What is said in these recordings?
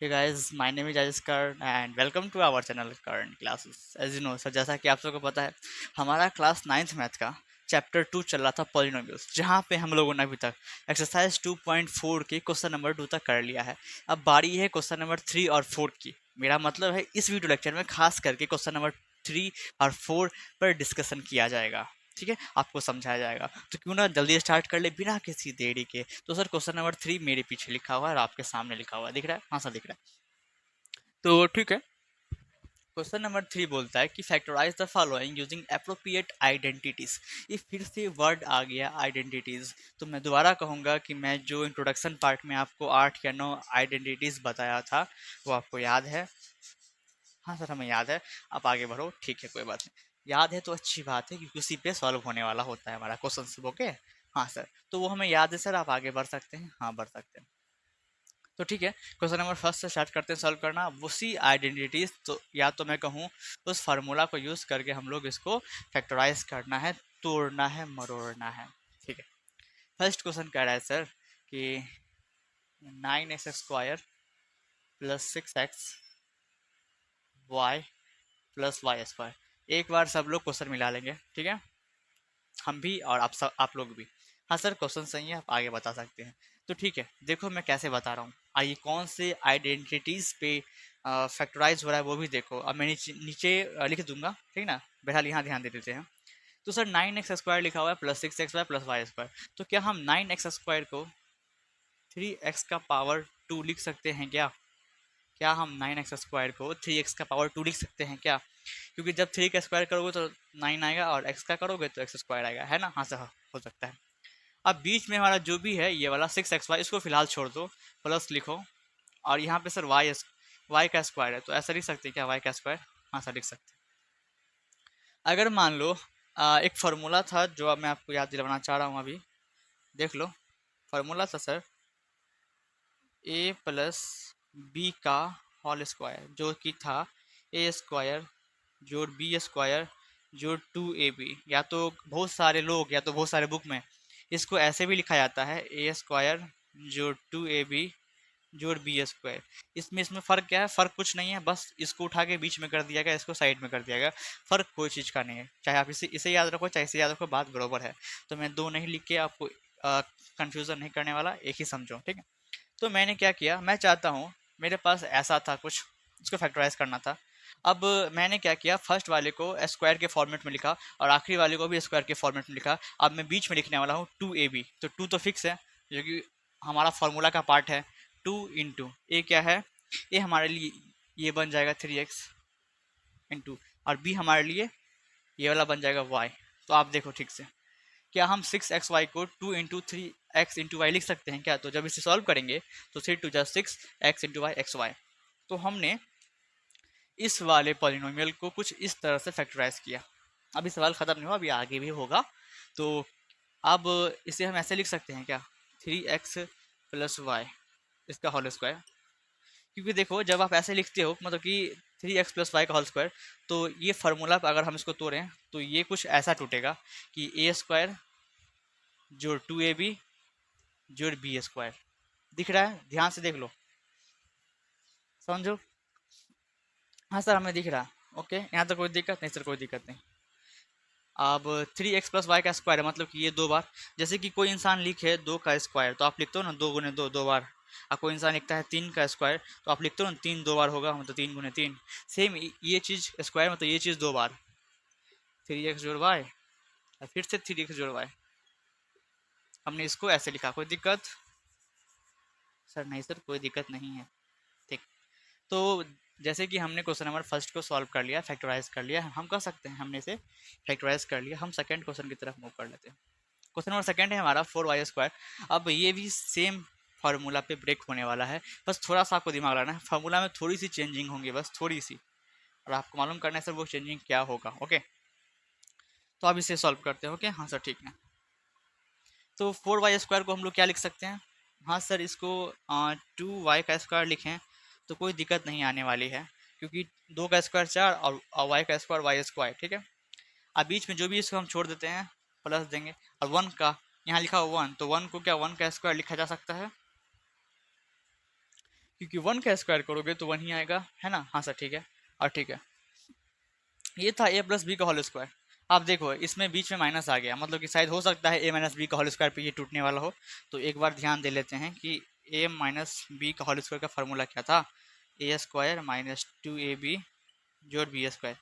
Hey guys, my name is Rajesh Karan and welcome to our channel Karan Classes. As you know, sir जैसा कि आप सबको पता है हमारा क्लास 9th मैथ का चैप्टर 2 चल रहा था पॉलिनोमियल्स, जहाँ पे हम लोगों ने अभी तक एक्सरसाइज 2.4 के क्वेश्चन नंबर 2 तक कर लिया है। अब बारी है क्वेश्चन नंबर 3 और 4 की। मेरा मतलब है इस वीडियो लेक्चर में खास करके क्वेश्चन नंबर 3 और 4 पर डिस्कशन किया जाएगा। ठीक है, आपको समझाया जाएगा। तो क्यों ना जल्दी स्टार्ट कर ले बिना किसी देरी के। तो सर क्वेश्चन नंबर 3 मेरे पीछे लिखा हुआ है और आपके सामने लिखा हुआ है, दिख रहा है? हाँ सर दिख रहा है। तो ठीक है, क्वेश्चन नंबर 3 बोलता है कि factorise the following using appropriate identities. ये फिर से वर्ड आ गया आइडेंटिटीज। तो मैं दोबारा कहूंगा कि मैं जो इंट्रोडक्शन पार्ट में आपको 8 या 9 आइडेंटिटीज बताया था वो आपको याद है? हाँ सर हमें याद है। आप आगे बढ़ो, ठीक है, कोई बात नहीं। याद है तो अच्छी बात है क्योंकि उसी पे सॉल्व होने वाला होता है हमारा क्वेश्चन। ओके, हाँ सर, तो वो हमें याद है सर। आप आगे बढ़ सकते हैं, हाँ बढ़ सकते हैं। तो ठीक है, क्वेश्चन नंबर फर्स्ट से स्टार्ट करते हैं सॉल्व करना। उसी आइडेंटिटीज, तो या तो मैं कहूँ उस फार्मूला को यूज करके हम लोग इसको फैक्टराइज करना है, तोड़ना है, मरोड़ना है। ठीक है, फर्स्ट क्वेश्चन कह रहा है सर कि 9x² plus 6x Y plus वाई²। एक बार सब लोग क्वेश्चन मिला लेंगे, ठीक है, हम भी और आप लोग भी। हाँ सर क्वेश्चन सही है, आप आगे बता सकते हैं। तो ठीक है, देखो मैं कैसे बता रहा हूँ। आइए कौन से आइडेंटिटीज पे फैक्टराइज हो रहा है वो भी देखो। अब मैं नीचे नीचे लिख दूंगा, ठीक ना। बहरहाल यहाँ ध्यान दे देते हैं। तो सर 9x² लिखा हुआ है प्लस 6x² प्लस वाई²। तो क्या हम 9x² को 3x का पावर 2 लिख सकते हैं क्या? क्या हम 9x² को 3x का पावर 2 लिख सकते हैं क्या? क्योंकि जब 3 का स्क्वायर करोगे तो 9 आएगा और x का करोगे तो x² आएगा, है ना? हाँ सर, हो सकता है। अब बीच में हमारा जो भी है ये वाला 6xy, इसको फिलहाल छोड़ दो, प्लस लिखो। और यहाँ पे सर y का स्क्वायर है, तो ऐसा लिख सकते हैं क्या y का स्क्वायर? हाँ सर लिख सकते हैं। अगर मान लो एक फार्मूला था जो अब मैं आपको याद दिलवाना चाह रहा हूँ अभी, देख लो। फार्मूला था सर a प्लस बी का होल स्क्वायर, जो कि था a² जोड़ b² जोड़ 2ab। या तो बहुत सारे लोग या तो बहुत सारे बुक में इसको ऐसे भी लिखा जाता है a² जोड़ 2ab जोड़ b²। इसमें फ़र्क क्या है? फ़र्क कुछ नहीं है, बस इसको उठा के बीच में कर दिया गया, इसको साइड में कर दिया गया। फ़र्क कोई चीज़ का नहीं है, चाहे आप इसे इसे याद रखो चाहे इसे याद रखो, बात बराबर है। तो मैं दो नहीं लिख के आपको कंफ्यूजन नहीं करने वाला, एक ही समझो, ठीक है। तो मैंने क्या किया, मैं चाहता हूँ, मेरे पास ऐसा था कुछ, उसको फैक्टराइज करना था। अब मैंने क्या किया, फर्स्ट वाले को स्क्वायर के फॉर्मेट में लिखा और आखिरी वाले को भी स्क्वायर के फॉर्मेट में लिखा। अब मैं बीच में लिखने वाला हूँ 2ab। तो 2 तो फिक्स है, जो कि हमारा फॉर्मूला का पार्ट है। 2 इंटू ए क्या है, ए हमारे लिए ये बन जाएगा 3x इंटू, और बी हमारे लिए ये वाला बन जाएगा y। तो आप देखो ठीक से, क्या हम 6xy को 2 इंटू 3x इंटू वाई लिख सकते हैं क्या? तो जब इसे सॉल्व करेंगे तो 3 2 6 x इंटू वाई XY। तो हमने इस वाले पॉलिनोमियल को कुछ इस तरह से फैक्टराइज किया। अभी सवाल खत्म नहीं हुआ, अभी आगे भी होगा। तो अब इसे हम ऐसे लिख सकते हैं क्या, 3x प्लस वाई इसका होल स्क्वायर। क्योंकि देखो जब आप ऐसे लिखते हो मतलब कि 3x प्लस वाई का होल स्क्वायर, तो ये फार्मूला अगर हम इसको तोड़ें तो ये कुछ ऐसा टूटेगा कि a² जोड़ 2ab जोड़ b²। दिख रहा है? ध्यान से देख लो, समझो। हाँ सर हमें दिख रहा है। ओके, यहाँ तो कोई दिक्कत नहीं सर, कोई दिक्कत नहीं। अब 3x प्लस वाई का स्क्वायर है, मतलब कि ये दो बार, जैसे कि कोई इंसान लिखे 2 का स्क्वायर तो आप लिखते हो ना 2 गुने 2 दो बार। अब कोई इंसान लिखता है 3 का स्क्वायर तो आप लिखते हो ना 3 दो बार होगा, मतलब 3 गुने 3। सेम ये चीज़ स्क्वायर मतलब ये चीज़ दो बार, 3x जोड़ वाई और फिर से 3x जोड़ वाई। हमने इसको ऐसे लिखा, कोई दिक्कत? सर नहीं सर, कोई दिक्कत नहीं है। ठीक, तो जैसे कि हमने क्वेश्चन नंबर फर्स्ट को सॉल्व कर लिया, फैक्टराइज कर लिया, हम कह सकते हैं हमने इसे फैक्टराइज कर लिया। हम सेकंड क्वेश्चन की तरफ मूव कर लेते हैं। क्वेश्चन नंबर सेकंड है हमारा 4y²। अब ये भी सेम फार्मूला पे ब्रेक होने वाला है, बस थोड़ा सा आपको दिमाग लगाना है। फार्मूला में थोड़ी सी चेंजिंग होंगी, बस थोड़ी सी, और आपको मालूम करना है सर वो चेंजिंग क्या होगा। ओके, तो अब इसे सॉल्व करते हैं। ओके, हाँ सर ठीक है। तो 4y² को हम लोग क्या लिख सकते हैं? हाँ सर, इसको 2y² लिखें तो कोई दिक्कत नहीं आने वाली है, क्योंकि 2 का स्क्वायर 4 और y², ठीक है। अब बीच में जो भी इसको हम छोड़ देते हैं प्लस देंगे, और 1 का यहाँ लिखा हुआ 1, तो 1 को क्या 1 का स्क्वायर लिखा जा सकता है? क्योंकि 1 का स्क्वायर करोगे तो 1 ही आएगा, है ना। हाँ सर ठीक है। और ठीक है, ये था ए प्लस बी का होल स्क्वायर। आप देखो इसमें बीच में माइनस आ गया, मतलब कि शायद हो सकता है ए माइनस बी का होल स्क्वायर पे ये टूटने वाला हो। तो एक बार ध्यान दे लेते हैं कि ए माइनस बी का होल स्क्वायर का फार्मूला क्या था, ए स्क्वायर माइनस 2ab जोड़ बी स्क्वायर।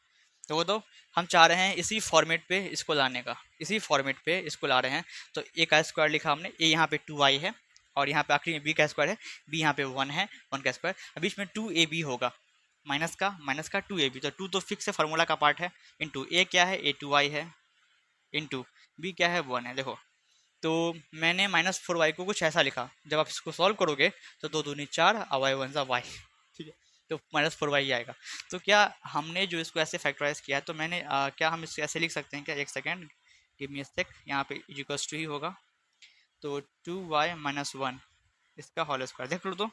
तो हम चाह रहे हैं इसी फॉर्मेट पे इसको लाने का, इसी फॉर्मेट पे इसको ला रहे हैं। तो ए का स्क्वायर लिखा हमने, ए यहाँ पे 2i है, और यहाँ पे आखिरी में बी का स्क्वायर है, बी यहाँ पे 1 है, 1 का स्क्वायर, बीच में 2ab होगा, माइनस का 2ab, तो 2 तो फिक्स है, फार्मूला का पार्ट है। इंटू ए क्या है, ए 2i है, इंटू बी क्या है 1 है। देखो तो मैंने -4y को कुछ ऐसा लिखा, जब आप इसको सॉल्व करोगे तो 2 दूनी 4 और वाई वन सा वाई, ठीक है, तो -4y आएगा। तो क्या हमने जो इसको ऐसे फैक्टराइज किया है, तो मैंने क्या हम इसको ऐसे लिख सकते हैं क्या, एक सेकेंड गिव मी अ सेक, यहाँ पे इक्वल्स टू ही होगा, तो 2y माइनस 1 इसका होल स्क्वायर देख लो। तो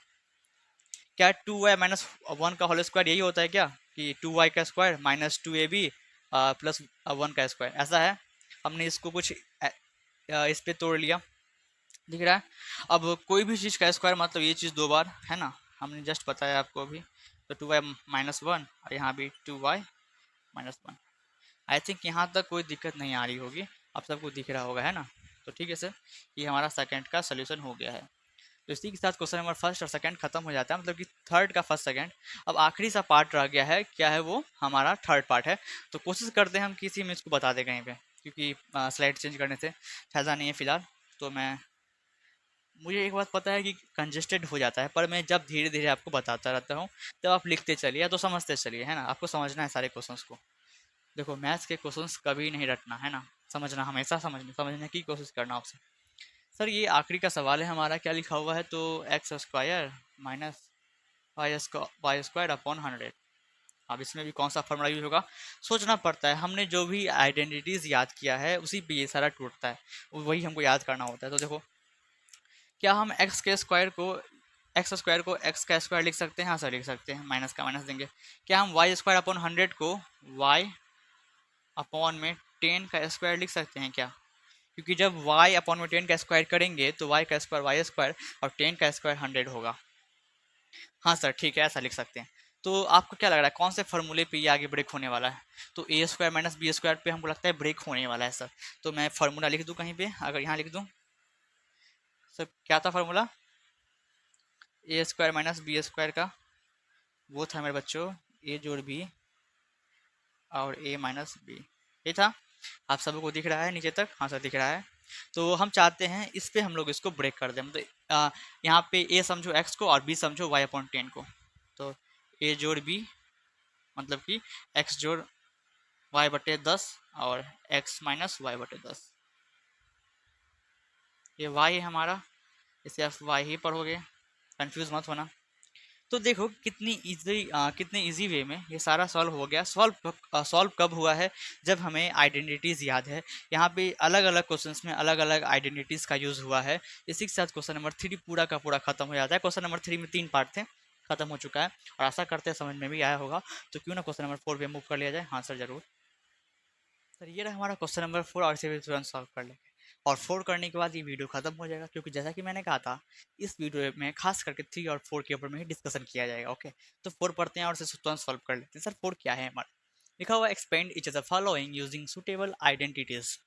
क्या 2y माइनस 1 का होल स्क्वायर यही होता है क्या, कि 2y का स्क्वायर माइनस 2ab प्लस 1 का स्क्वायर, ऐसा है। हमने इसको कुछ इस पे तोड़ लिया, दिख रहा है। अब कोई भी चीज़ का स्क्वायर मतलब ये चीज़ 2 बार, है ना, हमने जस्ट बताया आपको अभी। तो 2y माइनस 1 और यहाँ भी 2y माइनस 1। आई थिंक यहाँ तक कोई दिक्कत नहीं आ रही होगी, आप सबको दिख रहा होगा, है ना। तो ठीक है सर, ये हमारा सेकंड का सोल्यूशन हो गया है। तो इसी के साथ क्वेश्चन नंबर फर्स्ट और सेकंड खत्म हो जाता है, मतलब कि थर्ड का फर्स्ट सेकंड। अब आखिरी सा पार्ट रह गया है, क्या है वो, हमारा थर्ड पार्ट है। तो कोशिश करते हैं हम किसी में इसको बता दें कहीं पे, क्योंकि स्लाइड चेंज करने से फायदा नहीं है फिलहाल। तो मुझे एक बात पता है कि कंजेस्टेड हो जाता है, पर मैं जब धीरे धीरे आपको बताता रहता हूँ, जब आप लिखते चलिए तो समझते चलिए, है ना। आपको समझना है सारे क्वेश्चंस को। देखो मैथ्स के क्वेश्चंस कभी नहीं रटना, है ना, समझना, हमेशा समझने की कोशिश करना आपसे। सर ये आखिरी का सवाल है हमारा, क्या लिखा हुआ है, तो x square minus y square upon 100। अब इसमें भी कौन सा फॉर्मूला यूज होगा, सोचना पड़ता है। हमने जो भी आइडेंटिटीज याद किया है उसी पे ये सारा टूटता है, वही हमको याद करना होता है। तो देखो क्या हम एक्स स्क्वायर को एक्स का स्क्वायर लिख सकते हैं, हाँ सर लिख सकते हैं, माइनस का माइनस देंगे। क्या हम वाई स्क्वायर अपॉन 100 को वाई अपॉन में 10 का स्क्वायर लिख सकते हैं क्या, क्योंकि जब y अपॉन में 10 का स्क्वायर करेंगे तो y का स्क्वायर वाई स्क्वायर और 10 का स्क्वायर 100 होगा। हाँ सर ठीक है, ऐसा लिख सकते हैं। तो आपको क्या लग रहा है कौन से फॉर्मूले पे ये आगे ब्रेक होने वाला है, तो ए स्क्वायर माइनस बी स्क्वायर पे हमको लगता है ब्रेक होने वाला है सर। तो मैं फार्मूला लिख दूँ कहीं पे, अगर यहाँ लिख दूँ, सर क्या था फार्मूला, ए स्क्वायर माइनस बी स्क्वायर का, वो था मेरे बच्चों ए जोड़ बी और ए माइनस बी, ये था। आप सबको दिख रहा है नीचे तक, हाँ सर दिख रहा है। तो हम चाहते हैं इस पे हम लोग इसको ब्रेक कर दें, मतलब यहाँ पे ए समझो एक्स को और बी समझो वाई अपॉन 10 को। तो ए जोड़ बी मतलब कि एक्स जोड़ वाई बटे 10 और एक्स माइनस वाई बटे 10, ये वाई है हमारा, इसे आप वाई ही पढ़ोगे, कंफ्यूज मत होना। तो देखो कितनी इजी वे में ये सारा सॉल्व हो गया। सॉल्व कब हुआ है, जब हमें आइडेंटिटीज़ याद है। यहाँ पे अलग अलग क्वेश्चंस में अलग अलग आइडेंटिटीज़ का यूज़ हुआ है। इसी के साथ क्वेश्चन नंबर 3 पूरा का पूरा खत्म हो जाता है। क्वेश्चन नंबर 3 में 3 पार्ट थे, खत्म हो चुका है, और आशा करते हैं समझ में भी आया होगा। तो क्यों ना क्वेश्चन नंबर 4 पे मूव कर लिया जाए। हाँ सर जरूर। सर ये रहा हमारा क्वेश्चन नंबर 4, और इसे भी तुरंत सॉल्व कर लेंगे, और 4 करने के बाद ये वीडियो खत्म हो जाएगा, क्योंकि जैसा कि मैंने कहा था इस वीडियो में खास करके 3 और 4 के ऊपर में ही डिस्कशन किया जाएगा। ओके, तो 4 पढ़ते हैं और इसे तुरंत सॉल्व कर लेते हैं। सर 4 क्या है हमारा, लिखा हुआ expand etch the following using suitable identities.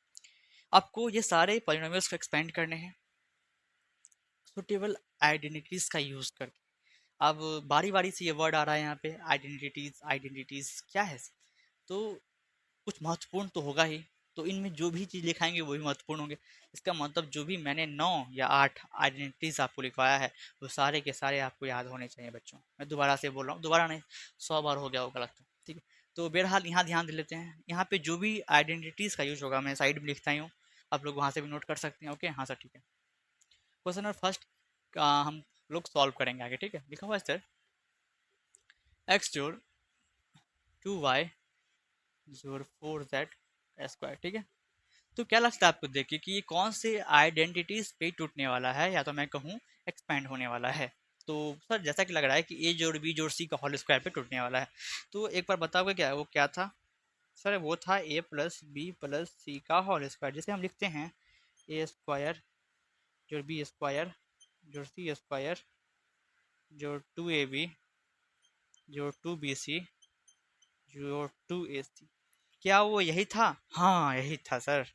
आपको ये सारे पॉलिनोमियल्स को एक्सपेंड करने हैं सुटेबल आइडेंटिटीज का यूज करके। अब बारी बारी से ये वर्ड आ रहा है यहाँ पे, आइडेंटिटीज, आइडेंटिटीज क्या है। तो कुछ महत्वपूर्ण तो होगा ही, तो इनमें जो भी चीज़ लिखाएंगे वही महत्वपूर्ण होंगे। इसका मतलब जो भी मैंने 9 या 8 आइडेंटिटीज आपको लिखवाया है वो सारे के सारे आपको याद होने चाहिए बच्चों। मैं दोबारा से बोल रहा हूँ, दोबारा नहीं, 100 बार हो गया होगा लगता है, ठीक है। तो बहरहाल यहाँ ध्यान दे लेते हैं, यहाँ पे जो भी आइडेंटिटीज़ का यूज होगा मैं साइड में लिखता ही हूँ, आप लोग वहाँ से भी नोट कर सकते हैं। ओके हाँ सर ठीक है। क्वेश्चन नंबर फर्स्ट हम लोग सॉल्व करेंगे आगे, ठीक है। लिखा हुआ है सर एक्स जोड़ 2y जोड़ 4z स्क्वायर, ठीक है। तो क्या लगता है आपको देखिए कि ये कौन से आइडेंटिटीज पे टूटने वाला है, या तो मैं कहूँ एक्सपैंड होने वाला है। तो सर जैसा कि लग रहा है कि ए जोड़ बी जोड़ सी का होल स्क्वायर पे टूटने वाला है। तो एक बार बताओगे क्या वो क्या था, सर वो था ए प्लस बी प्लस सी का होल स्क्वायर, जिसे हम लिखते हैं ए स्क्वायर जोड़ बी स्क्वायर जोड़ सी स्क्वायर जोड़ 2ab जोड़ 2bc जोड़ 2ac। क्या वो यही था? हाँ यही था सर,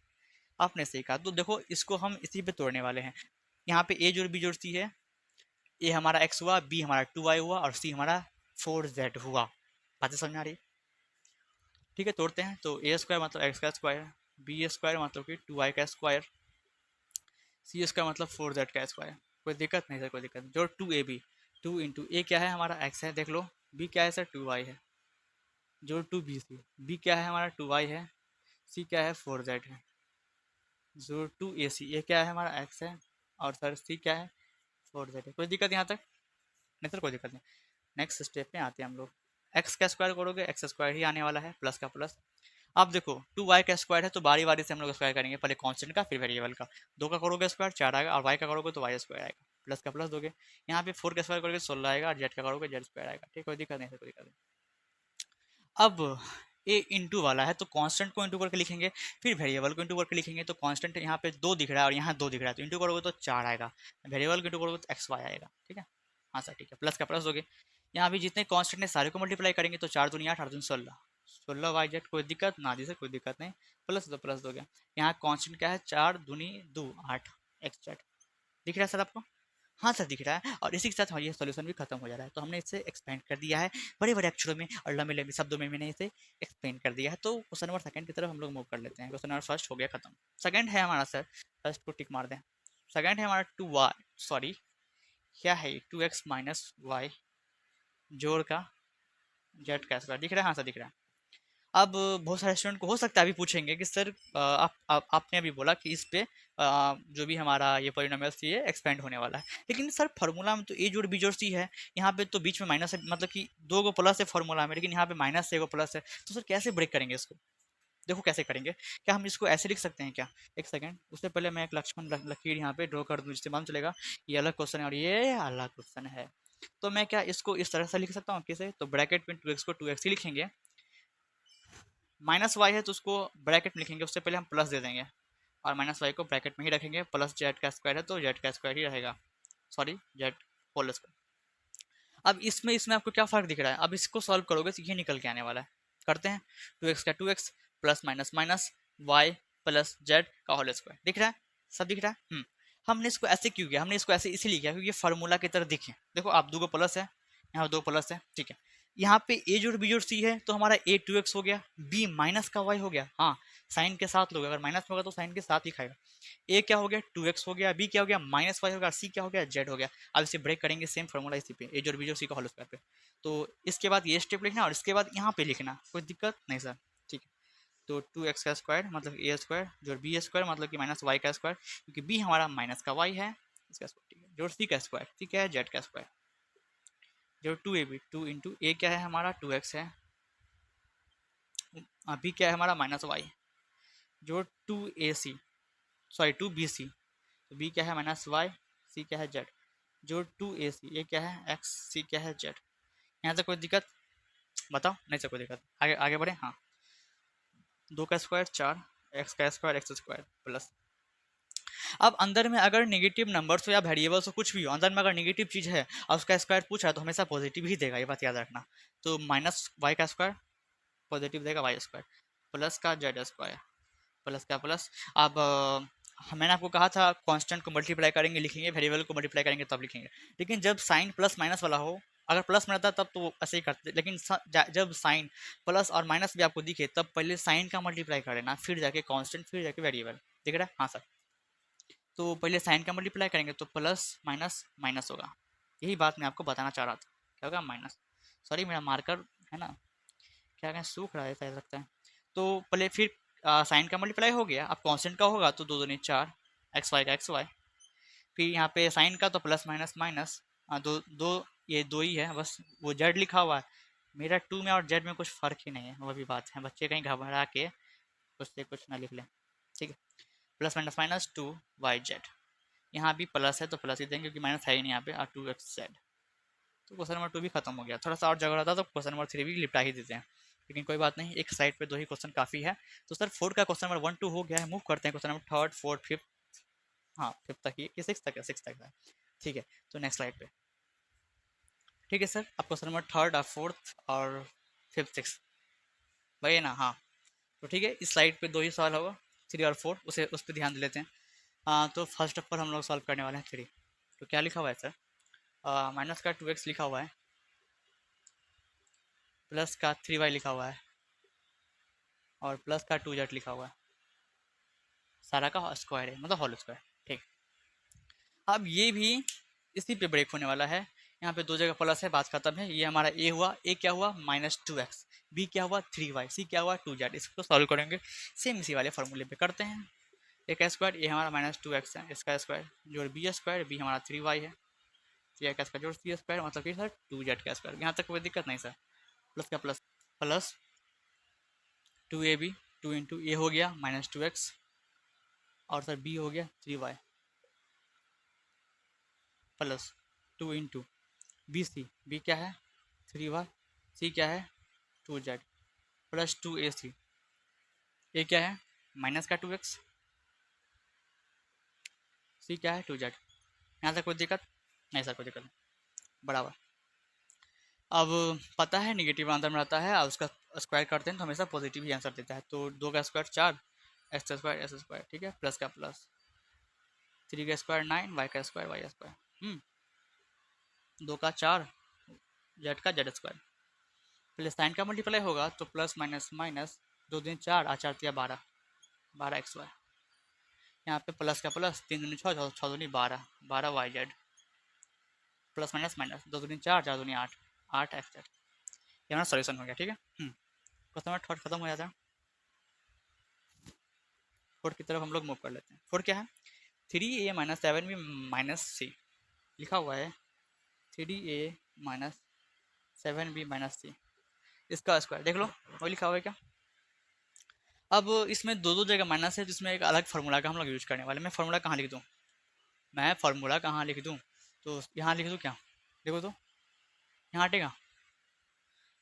आपने सही कहा। तो देखो इसको हम इसी पे तोड़ने वाले हैं। यहाँ पे a जोड़ b जोड़ c है, a हमारा x हुआ, b हमारा 2y हुआ और c हमारा 4z हुआ। बातें समझ आ रही है? ठीक है, तोड़ते हैं। तो ए स्क्वायर मतलब एक्स का स्क्वायर, बी स्क्वायर मतलब कि 2y का स्क्वायर, सी स्क्वायर मतलब 4z का स्क्वायर। कोई दिक्कत नहीं सर, कोई दिक्कत नहीं। जोड़ 2ab, 2 इंटू ए क्या है हमारा x है, देख लो। b क्या है सर, 2y है। जोड़ 2bc, b क्या है हमारा 2y है, c क्या है 4z है। जोड़ 2ac, ये क्या है हमारा x है और सर c क्या है 4z है। कोई दिक्कत यहाँ तक? नहीं सर कोई दिक्कत नहीं। नेक्स्ट स्टेप पे आते हैं हम लोग। एक्स का स्क्वायर करोगे एक्स स्क्वायर ही आने वाला है, प्लस का प्लस। अब देखो 2y का स्क्वायर है तो बारी बारी से हम लोग स्क्वायर करेंगे, पहले कांस्टेंट का फिर वेरिएबल का। 2 का करोगे स्क्वायर 4 आएगा और y का करोगे तो y स्क्वायर आएगा, प्लस का प्लस दोगे। यहाँ पे 4 का स्क्वायर करोगे 16 आएगा और z का करोगे z स्क्वायर आएगा। ठीक, कोई दिक्कत नहीं, कोई दिक्कत नहीं। अब ए इंटू वाला है तो कांस्टेंट को इंटू करके लिखेंगे, फिर वेरिएबल को इंटू करके लिखेंगे। तो कांस्टेंट यहाँ पे 2 दिख रहा है और यहाँ 2 दिख रहा है, तो इंटू करोगे तो 4 आएगा, वेरिएबल को इंटू करोगे तो एक्स वाई आएगा। ठीक है, हाँ सर ठीक है, प्लस का प्लस दोगे। यहाँ भी जितने कांस्टेंट है सारे को मल्टीप्लाई करेंगे तो 4 दूनी 8, 8 दूनी 16, 16 y z। कोई दिक्कत ना दी सर, कोई दिक्कत नहीं, प्लस दो प्लस दोगे। यहाँ कांस्टेंट क्या है, 4 दूनी 2 8 एक्स जेड। दिख रहा है सर आपको? हाँ सर दिख रहा है। और इसी के साथ हमारी सॉल्यूशन भी खत्म हो जा रहा है। तो हमने इसे एक्सपेंड कर दिया है बड़े बड़े अक्षरों में और लंबे लंबे शब्दों में मैंने इसे एक्सपेंड कर दिया है। तो क्वेश्चन नंबर सेकंड की तरफ हम लोग मूव कर लेते हैं। क्वेश्चन नंबर फर्स्ट हो गया खत्म। सेकंड है हमारा सर, फर्स्ट को टिक मार दें। सेकंड है हमारा 2y, सॉरी क्या है 2x माइनस वाई जोड़ का जेड का स्क्वायर। दिख रहा है? हाँ सर दिख रहा है। अब बहुत सारे स्टूडेंट को हो सकता है अभी पूछेंगे कि सर आपने अभी बोला कि इस पे जो भी हमारा ये पॉलिनोमियल्स ये एक्सपेंड होने वाला है, लेकिन सर फार्मूला में तो ए जोड़ बी जोड़ सी है, यहाँ पे तो बीच में माइनस है, मतलब कि 2 को प्लस है फार्मूला में, लेकिन यहाँ पे माइनस है 1 प्लस है। तो सर कैसे ब्रेक करेंगे इसको? देखो कैसे करेंगे। क्या हम इसको ऐसे लिख सकते हैं क्या? एक सेकंड, उससे पहले मैं एक लक्ष्मण लकीर यहाँ पे ड्रॉ कर दूँ जिससे मालूम चलेगा ये अलग क्वेश्चन है और ये अलग क्वेश्चन है। तो मैं क्या इसको इस तरह से लिख सकता हूँ कैसे? तो ब्रैकेट में 2x को 2x ही लिखेंगे, माइनस वाई है तो उसको ब्रैकेट में लिखेंगे, उससे पहले हम प्लस दे देंगे और माइनस वाई को ब्रैकेट में ही रखेंगे, प्लस जेड का स्क्वायर है तो जेड का स्क्वायर ही रहेगा, सॉरी जेड होल स्क्वायर। अब इसमें इसमें आपको क्या फर्क दिख रहा है? अब इसको सॉल्व करोगे तो ये निकल के आने वाला है। करते हैं, 2x का 2x plus minus minus y plus z का होल स्क्वायर। दिख रहा है? सब दिख रहा है। हमने इसको ऐसे क्यों किया? हमने इसको ऐसे इसीलिए किया क्योंकि ये फार्मूला की तरह दिखे। देखो आप 2 को प्लस है, यहाँ 2 प्लस है, ठीक है। यहाँ पे ए जोड़ बी जोड़ सी है तो हमारा ए 2x हो गया, बी माइनस का वाई हो गया। हाँ साइन के साथ लोगे, अगर माइनस में होगा तो साइन के साथ ही खाएगा। ए क्या हो गया 2x हो गया, बी क्या हो गया माइनस वाई हो गया, सी क्या हो गया जेड हो गया। अब इसे ब्रेक करेंगे सेम फॉर्मूला इसी पे, ए जोड़ बी जोड़ सी का होल स्क्वायर पे। तो इसके बाद ये स्टेप लिखना और इसके बाद यहाँ पे लिखना, कोई दिक्कत नहीं सर, ठीक है। तो 2x का स्क्वायर मतलब ए स्क्वायर जोड़ बी स्क्वायर मतलब कि माइनस वाई का स्क्वायर, क्योंकि बी हमारा माइनस का वाई है इसका स्क्वायर, ठीक है। जोड़ सी का स्क्वायर, ठीक है, जेड का स्क्वायर। जोड़ 2ab, 2 इंटू ए क्या है हमारा 2x है, बी क्या है हमारा माइनस वाई। जोड़ 2ac, सॉरी 2bc, तो बी क्या है माइनस वाई, सी क्या है जेड। जोड़ 2ac, ये क्या है एक्स, सी क्या है जेड। यहाँ से कोई दिक्कत बताओ? नहीं सर कोई दिक्कत, आगे आगे बढ़े। हाँ 2 का स्क्वायर 4, एक्स का स्क्वायर एक्स स्क्वायर प्लस। अब अंदर में अगर नेगेटिव नंबर्स हो या वेरिएबल्स हो कुछ भी हो, अंदर में अगर नेगेटिव चीज़ है और उसका स्क्वायर पूछा है तो हमेशा पॉजिटिव ही देगा, ये बात याद रखना। तो माइनस वाई का स्क्वायर पॉजिटिव देगा, वाई स्क्वायर प्लस का जेड स्क्वायर प्लस का प्लस। अब मैंने आपको कहा था कांस्टेंट को मल्टीप्लाई करेंगे लिखेंगे, वेरिएबल को मल्टीप्लाई करेंगे तब लिखेंगे, लेकिन जब साइन प्लस माइनस वाला हो, अगर प्लस में रहता तब तो ऐसे ही करते, लेकिन जब साइन प्लस और माइनस भी आपको दिखे तब पहले साइन का मल्टीप्लाई कर लेना, फिर जाके कांस्टेंट, फिर जाके वेरिएबल। दिख रहा है? हाँ सर। तो पहले साइन का मल्टीप्लाई करेंगे तो प्लस माइनस माइनस होगा, यही बात मैं आपको बताना चाह रहा था। क्या होगा? माइनस। सॉरी मेरा मार्कर है ना क्या कहें सूख रहा है ऐसा लगता है। तो पहले फिर साइन का मल्टीप्लाई हो गया, अब कांस्टेंट का होगा तो 2 दूनी 4, एक्स वाई का एक्स वाई, फिर यहाँ पे साइन का तो प्लस माइनस माइनस, दो दो ये दो ही है बस, वो जेड लिखा हुआ है। मेरा 2 में और जेड में कुछ फ़र्क ही नहीं है, वो भी बात है, बच्चे कहीं घबरा के कुछ से कुछ ना लिख लें, ठीक है। Plus minus minus 2 y z, यहाँ भी प्लस है तो प्लस ही देंगे क्योंकि माइनस है ही नहीं यहाँ पे, और 2x z। तो क्वेश्चन नंबर 2 भी खत्म हो गया। थोड़ा सा और जगह रहता तो क्वेश्चन नंबर 3 भी निपटा ही देते हैं, लेकिन कोई बात नहीं, एक साइड पे 2 ही क्वेश्चन काफ़ी है। तो सर 4 का क्वेश्चन नंबर 1 2 हो गया है, मूव करते हैं question number third fourth fifth, हाँ फिफ्थ तक ही कि सिक्स तक है, सिक्स तक है, ठीक है। तो नेक्स्ट स्लाइड पे ठीक है सर, अब क्वेश्चन नंबर थर्ड और फोर्थ और फिफ्थ सिक्स वही है ना? हाँ, तो ठीक है, इस स्लाइड पे दो ही सवाल होगा, थ्री और फोर, उसे उस पर ध्यान दे लेते हैं। तो फर्स्ट ऑफ ऑल हम लोग सॉल्व करने वाले हैं थ्री। तो क्या लिखा हुआ है सर? माइनस का 2x लिखा हुआ है, प्लस का 3y लिखा हुआ है, और प्लस का 2z लिखा हुआ है। सारा का स्क्वायर है, मतलब होल स्क्वायर। ठीक, अब ये भी इसी पे ब्रेक होने वाला है। यहाँ पे दो जगह प्लस है, बात खत्म है। ये हमारा ए हुआ, ए क्या हुआ? -2x, बी क्या हुआ? 3y, सी क्या हुआ? 2z। इसको सॉल्व करेंगे सेम इसी वाले फॉर्मूले पे करते हैं। ए का स्क्वायर, ये हमारा -2x है, इसका स्क्वायर जोड़ बी स्क्वायर, बी हमारा 3y है, सी का स्क्वायर जोड़ सी स्क्वायर, मतलब कि सर 2z का स्क्वायर। यहाँ तक कोई दिक्कत नहीं सर? प्लस का plus, plus 2ab, 2 into a हो गया -2x, और सर बी हो गया 3y, plus 2 into b c, b क्या है? 3y, सी क्या है? 2z, प्लस 2ac, ए क्या है? माइनस का 2x, सी क्या है? 2z। यहाँ तक कोई दिक्कत नहीं सर? कोई दिक्कत नहीं, बराबर। अब पता है निगेटिव अंदर में रहता है, और उसका स्क्वायर करते हैं तो हमेशा पॉजिटिव ही आंसर देता है। तो 2 का square 4, x square S square, ठीक है, प्लस का प्लस, 3 का स्क्वायर 9, वाई का स्क्वायर वाई स्क्वायर, 2 का 4, जेड का जेड स्क्वायर। पहले साइन का मल्टीप्लाई होगा तो प्लस माइनस माइनस, 2 दिन 4, 4 12, 12 एक्स वाई। यहाँ पे प्लस का प्लस, 3 दूनी 6, 6 दूनी 12, 12 y z, plus minus minus, 2 दूनी 4, 4 दूनी 8, 8 एक्स जेड। ये हमारा सोल्यूशन हो गया। ठीक है, क्वेश्चन नंबर थर्ड खत्म हो जाता है। फोर्थ की तरफ हम लोग मूव कर लेते हैं। फोर्थ क्या है? 3a माइनस 7b माइनस सी लिखा हुआ है, 3a माइनस 7b माइनस सी, इसका स्क्वायर देख लो, वो लिखा हुआ है क्या? अब इसमें दो दो जगह माइनस है, जिसमें एक अलग फार्मूला का हम लोग यूज करने वाले। मैं फार्मूला कहाँ लिख दूँ? मैं फार्मूला कहाँ लिख दूँ? तो यहाँ लिख दूँ क्या? देखो तो, यहाँ हटेगा?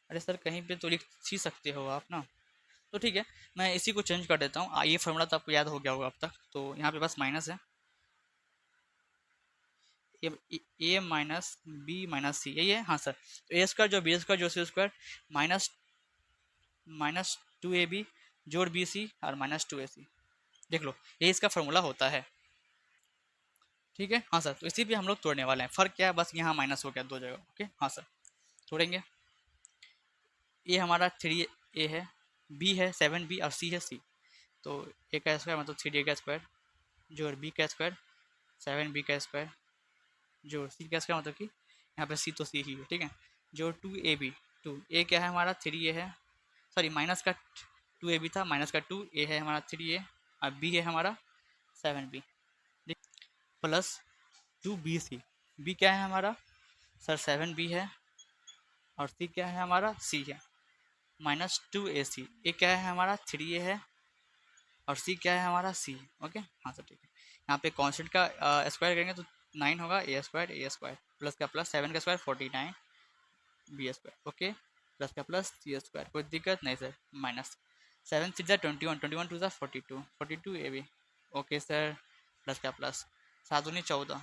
अरे सर कहीं पे तो लिख ही सकते हो आप ना। तो ठीक है, मैं इसी को चेंज कर देता हूँ। ये फार्मूला तो आपको याद हो गया होगा अब तक। तो यहाँ पे बस माइनस है, ए माइनस बी माइनस सी, यही है। हाँ सर, तो ए स्क्वायर जो बी स्क्वायर जो सी स्क्वायर, माइनस माइनस 2ab जोड़ बी सी, और -2ac। देख लो, ये इसका फार्मूला होता है। ठीक है, हाँ सर, तो इसी पे हम लोग तोड़ने वाले हैं। फर्क क्या है? बस यहाँ माइनस हो गया दो जगह। ओके, हाँ सर, तोड़ेंगे। ए हमारा 3a है, बी है 7b, और सी है सी। तो ए का स्क्वायर मतलब 3a का स्क्वायर जोड़ बी का स्क्वायर 7b का स्क्वायर जोड़ सी का स्क्वायर, मतलब कि यहाँ पे सी तो सी ही है। ठीक है, जोड़ 2ab, 2a क्या है हमारा? 3a है, सॉरी माइनस का 2ab था, माइनस का 2a है हमारा 3a, और b है हमारा 7b, प्लस 2bc, b क्या है हमारा? सर 7b है, और सी क्या है हमारा? सी है, -2ac, ए क्या है हमारा? 3a है, और सी क्या है हमारा? सी। ओके, हाँ सर, ठीक है। यहाँ पे कॉन्स्टेंट का स्क्वायर करेंगे तो 9 होगा, ए स्क्वायर प्लस का प्लस 7 का square 49 b square. Okay, plus का प्लस सी स्क्वायर, कोई दिक्कत नहीं sir. Minus 7 6 21, 21 2 42, 42 a b. Okay sir, plus का प्लस 7 दूनी 14,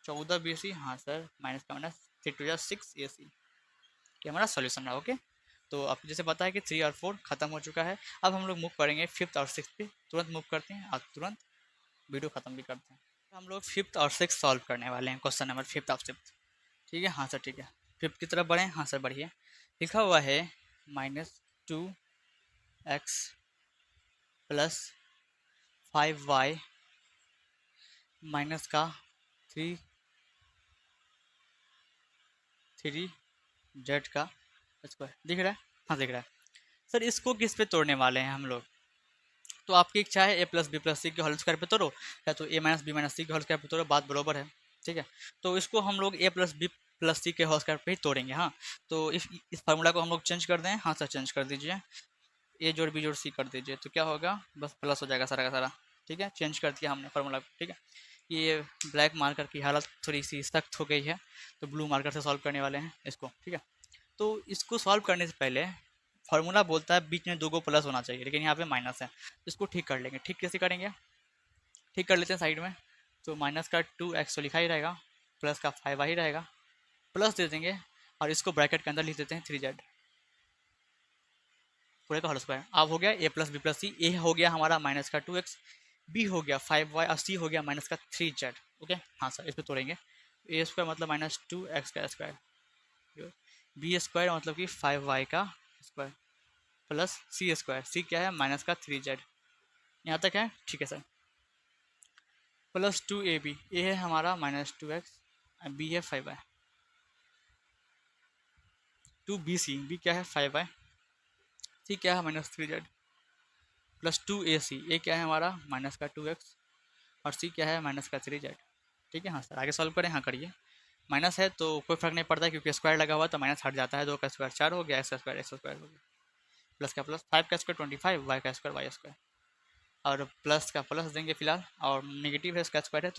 14 बी सी। हाँ सर, माइनस का माइनस 3 2 6 ए सी, ये हमारा सॉल्यूशन है। ओके, तो आपको जैसे पता है कि 3 और 4 खत्म हो चुका है। अब हम लोग मूव करेंगे फिफ्थ और सिक्स पे। तुरंत मूव करते हैं और तुरंत वीडियो खत्म भी करते हैं। हम लोग फिफ्थ और सिक्स सॉल्व करने वाले हैं, क्वेश्चन नंबर फिफ्थ और सिक्स। ठीक है, हाँ सर, ठीक है। फिफ्थ की तरफ बढ़े। हाँ सर, बढ़िए। लिखा हुआ है -2x प्लस 5y माइनस का 3z का स्क्वायर। दिख रहा है? हाँ दिख रहा है सर। इसको किस पे तोड़ने वाले हैं हम लोग? तो आपकी इच्छा है ए प्लस बी प्लस सी के होल स्क्वायर पे तोड़ो, या तो ए माइनस बी माइनस सी के होल स्क्वायर पे तोड़ो, बात बरोबर है। ठीक है, तो इसको हम लोग ए प्लस बी प्लस सी के होल स्क्वायर पे ही तोड़ेंगे। हाँ, तो इस फार्मूला को हम लोग चेंज कर दें। हाँ सर, चेंज कर दीजिए, ए जोड़ बी जोड़ सी कर दीजिए, तो क्या होगा? बस प्लस हो जाएगा सारा का सारा। ठीक है, चेंज कर दिया हमने फार्मूला को। ठीक है, ये ब्लैक मार्कर की हालत थोड़ी सी सख्त हो गई है, तो ब्लू मार्कर से सॉल्व करने वाले हैं इसको। ठीक है, तो इसको सॉल्व करने से पहले फार्मूला बोलता है बीच में दो को प्लस होना चाहिए, लेकिन यहाँ पे माइनस है, तो इसको ठीक कर लेंगे। ठीक कैसे करेंगे? ठीक कर लेते हैं साइड में। तो माइनस का 2x तो लिखा ही रहेगा, प्लस का 5y रहेगा, प्लस दे देंगे और इसको ब्रैकेट के अंदर लिख देते हैं 3z पूरे का होल स्क्वायर। अब हो गया a प्लस बी प्लस सी, ए हो गया हमारा माइनस का 2x, बी हो गया 5y और सी हो गया माइनस का 3z। ओके हाँ सर, इस पर तोड़ेंगे। ए स्क्वायर मतलब माइनस 2x का स्क्वायर, बी स्क्वायर मतलब कि 5y का स्क्वायर प्लस सी स्क्वायर, सी क्या है माइनस का 3z। यहाँ तक है ठीक है सर। प्लस 2ab, ए है हमारा माइनस 2x, बी है 5y, 2bc, बी क्या है 5y, सी क्या है माइनस 3z, प्लस 2ac, ए क्या है हमारा माइनस का 2x और सी क्या है माइनस का 3z। ठीक है हाँ सर, आगे सॉल्व करें। हाँ करिए। माइनस है तो कोई फर्क नहीं पड़ता क्योंकि स्क्वायर लगा हुआ तो माइनस हट जाता है। 2 का स्क्वायर 4 हो गया, एक्स स्क्वायर हो गया, प्लस का प्लस 5 का स्क्वायर 25, वाई का स्क्वायर वाई स्क्वायर, और प्लस का प्लस देंगे फिलहाल, और नेगेटिव है इसका स्क्वायर है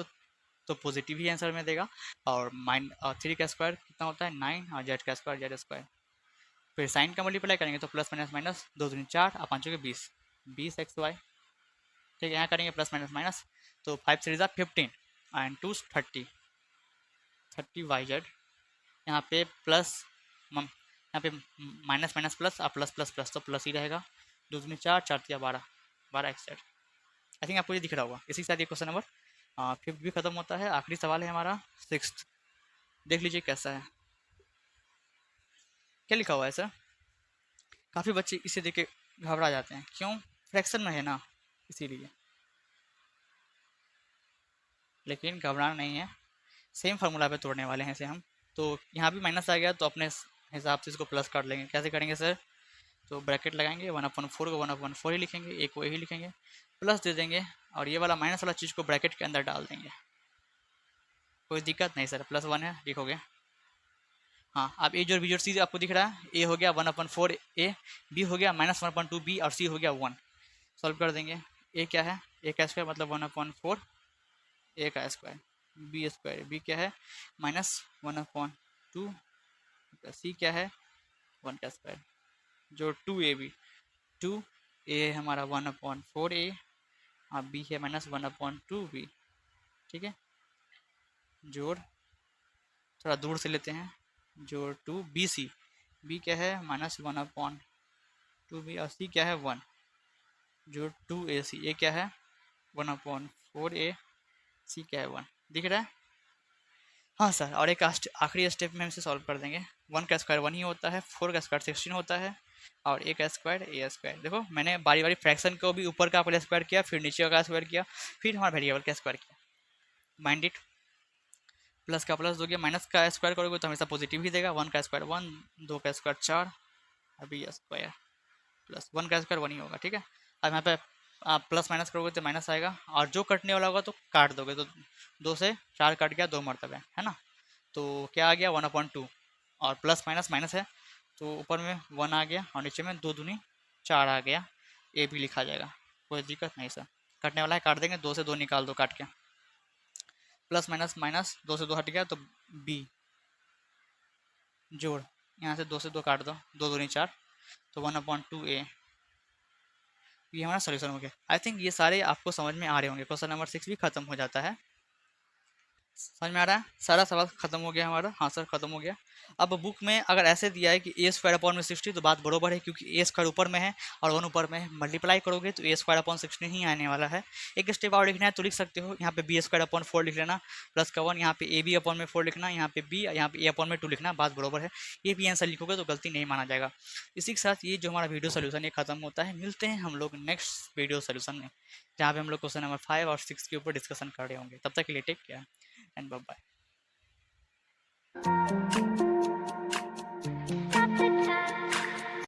तो पॉजिटिव ही आंसर में देगा। और और 3 का स्क्वायर कितना होता है 9, और जेड का स्क्वायर जेड स्क्वायर। फिर साइन का मल्टीप्लाई करेंगे तो प्लस माइनस माइनस, 2 दूनी 4 और 5 के 20, 20xy। ठीक है, यहाँ करेंगे प्लस माइनस माइनस तो 5 सीरीज 15 एंड 2 30, 30yz। यहाँ पे प्लस यहाँ पे माइनस माइनस प्लस और प्लस प्लस प्लस तो प्लस ही रहेगा। 2 दूनी 4, 4 तिया 12, 12x। आई थिंक आपको ये दिख रहा होगा। इसी के साथ ये क्वेश्चन नंबर 5 भी खत्म होता है। आखिरी सवाल है हमारा 6, देख लीजिए कैसा है, क्या लिखा हुआ है सर। काफ़ी बच्चे इसे देख के घबरा जाते हैं, क्यों, फ्रैक्शन में है ना इसीलिए, लेकिन घबराना नहीं है, सेम फार्मूला पे तोड़ने वाले हैं इसे हम। तो यहाँ भी माइनस आ गया तो अपने हिसाब से इसको प्लस कर लेंगे। कैसे करेंगे सर, तो ब्रैकेट लगाएंगे 1/4 को 1/4 ही लिखेंगे, एक को ही लिखेंगे, प्लस दे देंगे और ये वाला माइनस वाला चीज़ को ब्रैकेट के अंदर डाल देंगे। कोई दिक्कत नहीं सर, +1 है लिखोगे। हाँ, अब ए जोड़ बी जोड़ सी आपको दिख रहा है, ए हो गया 1/4 ए, बी हो गया -1/2 बी और सी हो गया 1। सॉल्व कर देंगे। ए क्या है, ए का स्क्वायर मतलब 1/4 ए का स्क्वायर, बी स्क्वायर, बी क्या है -1/2, सी क्या है 1 का स्क्वायर, जो 2ab, 2a हमारा 1/4 ए और बी है -1/2 बी। ठीक है, जोड़ थोड़ा दूर से लेते हैं, जोड़ 2bc, बी क्या है -1/2 बी और सी क्या है 1, जोड़ 2ac, ए क्या है 1/4 ए, सी क्या है 1, दिख रहा है। हाँ सर, और एक आखिरी स्टेप में हम इसे सॉल्व कर देंगे। 1 का स्क्वायर 1 ही होता है, 4 का स्क्वायर 16 होता है और ए का स्क्वायर ए स्क्वायर। देखो मैंने बारी बारी फ्रैक्शन को भी ऊपर का पहले स्क्वायर किया, फिर नीचे का स्क्वायर किया, फिर हमारा वेरिएबल का स्क्वायर किया। माइंड इट, प्लस का प्लस दोगे, माइनस का स्क्वायर करोगे तो हमेशा पॉजिटिव ही देगा। 1 का स्क्वायर 1, 2 का स्क्वायर 4, अभी स्क्वायर प्लस 1 का स्क्वायर 1 ही होगा। ठीक है, अब यहाँ पे आप प्लस माइनस करोगे तो माइनस आएगा, और जो कटने वाला होगा तो काट दोगे, तो 2 से 4 कट गया, 2 मरतबे है ना। तो क्या आ गया 1/2, और प्लस माइनस माइनस है तो ऊपर में 1 आ गया और नीचे में 2 दूनी 4 आ गया, ए भी लिखा जाएगा, कोई दिक्कत नहीं सर। कटने वाला है काट देंगे, 2 से 2 निकाल दो काट के, प्लस माइनस माइनस 2 से 2 हट गया तो बी, जोड़ यहाँ से 2 से 2 काट दो, 2 दूनी 4 तो 1/2 ए। ये हमारा सोल्यूशन हो गया। आई थिंक ये सारे आपको समझ में आ रहे होंगे। क्वेश्चन नंबर 6 भी खत्म हो जाता है। समझ में आ रहा है, सारा सवाल खत्म हो गया हमारा। हाँ सर खत्म हो गया। अब बुक में अगर ऐसे दिया है कि ए स्क्वायर अपॉन में 60 तो बात बरोबर है, क्योंकि ए स्क्वायर ऊपर में है और 1 ऊपर में है, मल्टीप्लाई करोगे तो ए स्क्वायर अपॉन 16 ही आने वाला है। एक स्टेप और लिखना है तो लिख सकते हो, यहाँ पे बी स्क्वायर अपॉन 4 लिख लेना, प्लस का 1, यहाँ पे ए बी अपॉन में 4 लिखना, यहाँ पे बी, यहाँ पे ए अपॉन में 2 लिखना, बात बरोबर है। ये भी आंसर लिखोगे तो गलती नहीं माना जाएगा। इसी के साथ ये जो हमारा वीडियो सोल्यूशन ये खत्म होता है। मिलते हैं हम लोग नेक्स्ट वीडियो सोल्यूशन में, जहाँ पे हम लोग क्वेश्चन नंबर 5 और 6 के ऊपर डिस्कशन कर रहे होंगे। तब तक के लिए take care and bye bye.